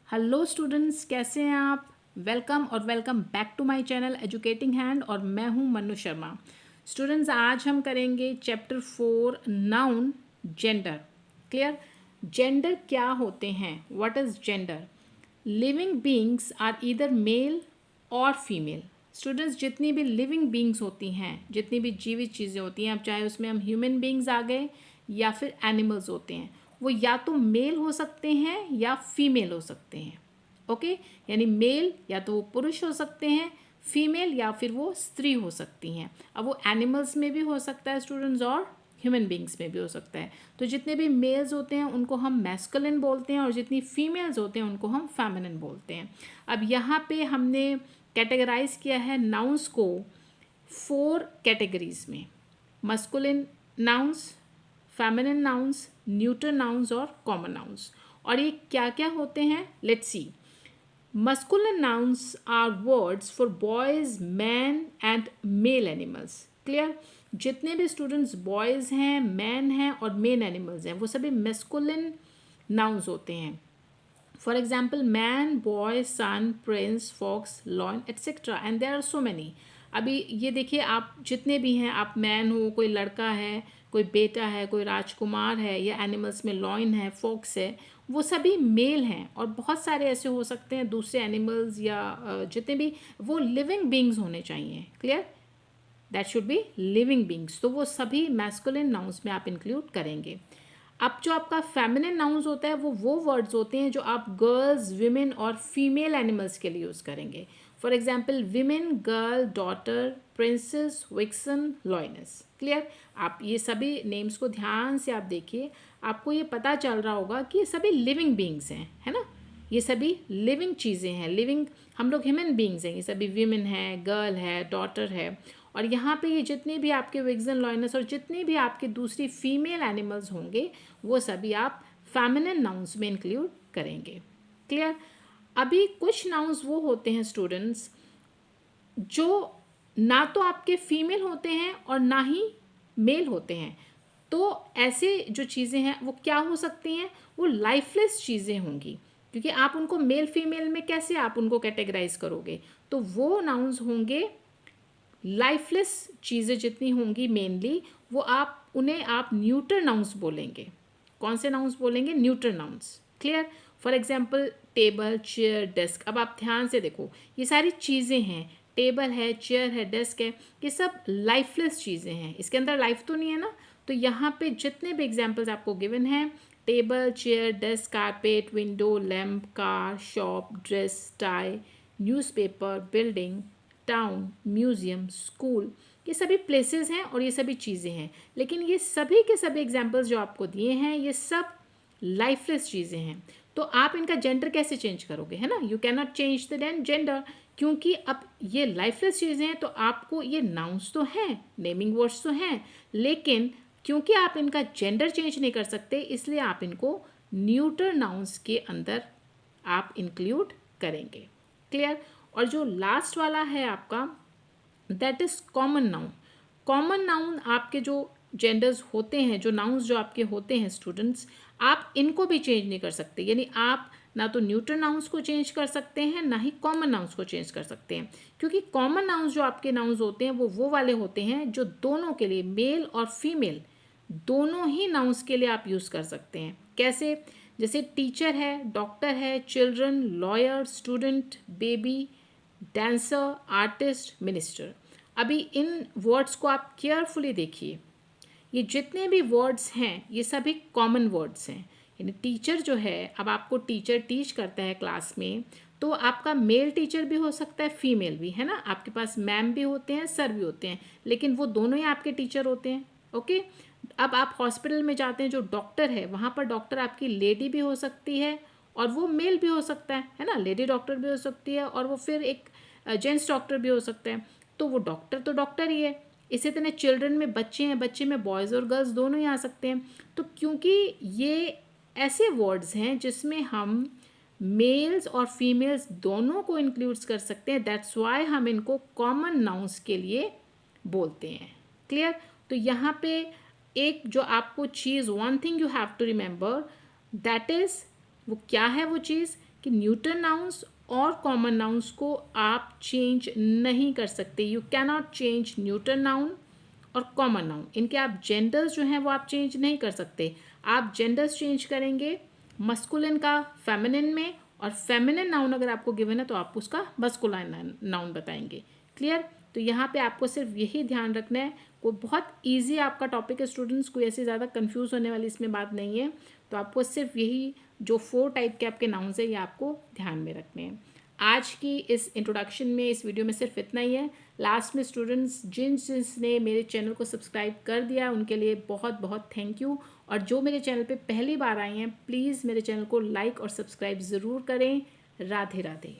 Hello students, कैसे हैं आप। वेलकम और welcome back to my channel educating hand और मैं हूं मनु शर्मा। स्टूडेंट्स, आज हम करेंगे chapter 4 noun gender. Clear. Gender क्या होते हैं, what is gender. Living beings are either male और फीमेल। स्टूडेंट्स, जितनी भी लिविंग बीइंग्स होती हैं, जितनी भी जीवित चीज़ें होती हैं, अब चाहे उसमें हम ह्यूमन बीइंग्स आ गए या फिर एनिमल्स होते हैं, वो या तो मेल हो सकते हैं या फीमेल हो सकते हैं। ओके, यानी मेल या तो वो पुरुष हो सकते हैं, फीमेल या फिर वो स्त्री हो सकती हैं। अब वो एनिमल्स में भी हो सकता है स्टूडेंट्स और ह्यूमन बींग्स में भी हो सकता है। तो जितने भी मेल्स होते हैं उनको हम मैस्कुलिन बोलते हैं और जितनी फीमेल्स होते हैं उनको हम फेमिनिन बोलते हैं। अब यहाँ पे हमने कैटेगराइज किया है नाउन्स को 4 कैटेगरीज में: masculine nouns, feminine nouns, neuter nouns और कॉमन नाउन्स। और ये क्या क्या होते हैं, let's see. Masculine nouns are words for boys, man and male animals. Clear. जितने भी स्टूडेंट्स बॉयज़ हैं, मैन हैं और मेल एनिमल्स हैं, वो सभी मस्कुलिन नाउन्स होते हैं। For example man, boy, son, prince, fox, lion etcetera, and there are so many. अभी ये देखिए, आप जितने भी हैं, आप मैन हो, कोई लड़का है, कोई बेटा है, कोई राजकुमार है, या एनिमल्स में लॉयन है, फॉक्स है, वो सभी मेल हैं। और बहुत सारे ऐसे हो सकते हैं दूसरे एनिमल्स या जितने भी, वो लिविंग बींग्स होने चाहिए। Clear, that should be living beings. तो वो सभी मैस्कुलिन नाउन्स में आप इंक्लूड करेंगे। अब जो आपका फेमिनिन नाउन्स होता है वो वर्ड्स होते हैं जो आप गर्ल्स, विमेन और फीमेल एनिमल्स के लिए यूज़ करेंगे। For example women, girl, daughter, princess, vixen, lioness. Clear. आप ये सभी नेम्स को ध्यान से आप देखिए, आपको ये पता चल रहा होगा कि ये सभी लिविंग बींग्स हैं, है ना। ये सभी लिविंग चीज़ें हैं, लिविंग, हम लोग ह्यूमन बींग्स हैं। ये सभी विमेन है, गर्ल है, डॉटर है। और यहाँ पे ये जितने भी आपके विक्सन, लॉयनस और जितने भी आपके दूसरी फीमेल एनिमल्स होंगे वो सभी आप फेमिनिन नाउन्स में इंक्लूड करेंगे। क्लियर। अभी कुछ नाउन्स वो होते हैं स्टूडेंट्स जो ना तो आपके फीमेल होते हैं और ना ही मेल होते हैं। तो ऐसे जो चीज़ें हैं वो क्या हो सकती हैं, वो लाइफलेस चीज़ें होंगी, क्योंकि आप उनको मेल फीमेल में कैसे आप उनको कैटेगराइज करोगे। तो वो नाउन्स होंगे लाइफलेस चीज़ें जितनी होंगी मेनली, वो आप उन्हें आप न्यूटर नाउन्स बोलेंगे। कौन से नाउन्स बोलेंगे, neuter nouns. Clear. For example table, chair, desk. अब आप ध्यान से देखो, ये सारी चीज़ें हैं, टेबल है, चेयर है, डेस्क है, ये सब लाइफलेस चीज़ें हैं। इसके अंदर लाइफ तो नहीं है ना। तो यहाँ पे जितने भी एग्जाम्पल्स आपको गिवन हैं, table, chair, desk, carpet, window, lamp, car, shop, dress, tie, newspaper, building, town, museum, school, ये सभी प्लेसेस हैं और ये सभी चीज़ें हैं। लेकिन ये सभी के सभी एग्जाम्पल्स जो आपको दिए हैं ये सब लाइफलेस चीज़ें हैं। तो आप इनका जेंडर कैसे चेंज करोगे, है ना। You can not change the gender, क्योंकि अब ये लाइफलेस चीज़ें हैं। तो आपको ये नाउन्स तो हैं, नेमिंग वर्ड्स तो हैं, लेकिन क्योंकि आप इनका जेंडर चेंज नहीं कर सकते, इसलिए आप इनको न्यूटर नाउन्स के अंदर आप इंक्लूड करेंगे। क्लियर। और जो लास्ट वाला है आपका, that is common noun. Common noun आपके जो जेंडर्स होते हैं, जो नाउन्स जो आपके होते हैं स्टूडेंट्स, आप इनको भी चेंज नहीं कर सकते। यानी आप ना तो न्यूटर नाउन्स को चेंज कर सकते हैं, ना ही कॉमन नाउन्स को चेंज कर सकते हैं। क्योंकि कॉमन नाउन्स जो आपके नाउन्स होते हैं वो वाले होते हैं जो दोनों के लिए, मेल और फीमेल दोनों ही नाउन्स के लिए आप यूज़ कर सकते हैं। कैसे, जैसे टीचर है, डॉक्टर है, children, lawyer, student, baby, dancer, artist, minister. अभी इन वर्ड्स को आप केयरफुली देखिए, ये जितने भी वर्ड्स हैं ये सभी कॉमन वर्ड्स हैं। यानी टीचर जो है, अब आपको टीचर टीच करता है क्लास में, तो आपका मेल टीचर भी हो सकता है, फीमेल भी, है ना। आपके पास मैम भी होते हैं, सर भी होते हैं, लेकिन वो दोनों ही आपके टीचर होते हैं। ओके। अब आप हॉस्पिटल में जाते हैं, जो डॉक्टर है वहाँ पर डॉक्टर आपकी लेडी भी हो सकती है और वो मेल भी हो सकता है ना। लेडी डॉक्टर भी हो सकती है और वो फिर एक जेंट्स डॉक्टर भी हो सकते हैं। तो वो डॉक्टर तो डॉक्टर ही है। इसी तरह चिल्ड्रन में बच्चे हैं, बच्चे में बॉयज़ और गर्ल्स दोनों ही आ सकते हैं। तो क्योंकि ये ऐसे वर्ड्स हैं जिसमें हम मेल्स और फीमेल्स दोनों को इंक्लूड्स कर सकते हैं, दैट्स वाई हम इनको कॉमन नाउन्स के लिए बोलते हैं। क्लियर। तो यहाँ पे एक जो आपको चीज़, one thing you have to remember, that is, वो क्या है वो चीज़, कि न्यूट्रल नाउन्स और कॉमन नाउन्स को आप चेंज नहीं कर सकते। You can not change neutral noun और कॉमन नाउन, इनके आप जेंडर्स जो हैं वो आप चेंज नहीं कर सकते। आप जेंडर्स चेंज करेंगे मस्कुलिन का फेमिनिन में, और फेमिनिन नाउन अगर आपको गिवन है तो आप उसका मस्कुलाइन नाउन बताएंगे। क्लियर? तो यहाँ पे आपको सिर्फ यही ध्यान रखना है। कोई बहुत इजी आपका टॉपिक है स्टूडेंट्स, कोई ऐसी ज़्यादा कंफ्यूज होने वाली इसमें बात नहीं है। तो आपको सिर्फ यही जो 4 टाइप के आपके नाउन्स है ये आपको ध्यान में रखने हैं। आज की इस इंट्रोडक्शन में, इस वीडियो में सिर्फ इतना ही है। लास्ट में स्टूडेंट्स जिसने मेरे चैनल को सब्सक्राइब कर दिया उनके लिए बहुत बहुत थैंक यू, और जो मेरे चैनल पे पहली बार आए हैं प्लीज़ मेरे चैनल को लाइक और सब्सक्राइब ज़रूर करें। राधे राधे।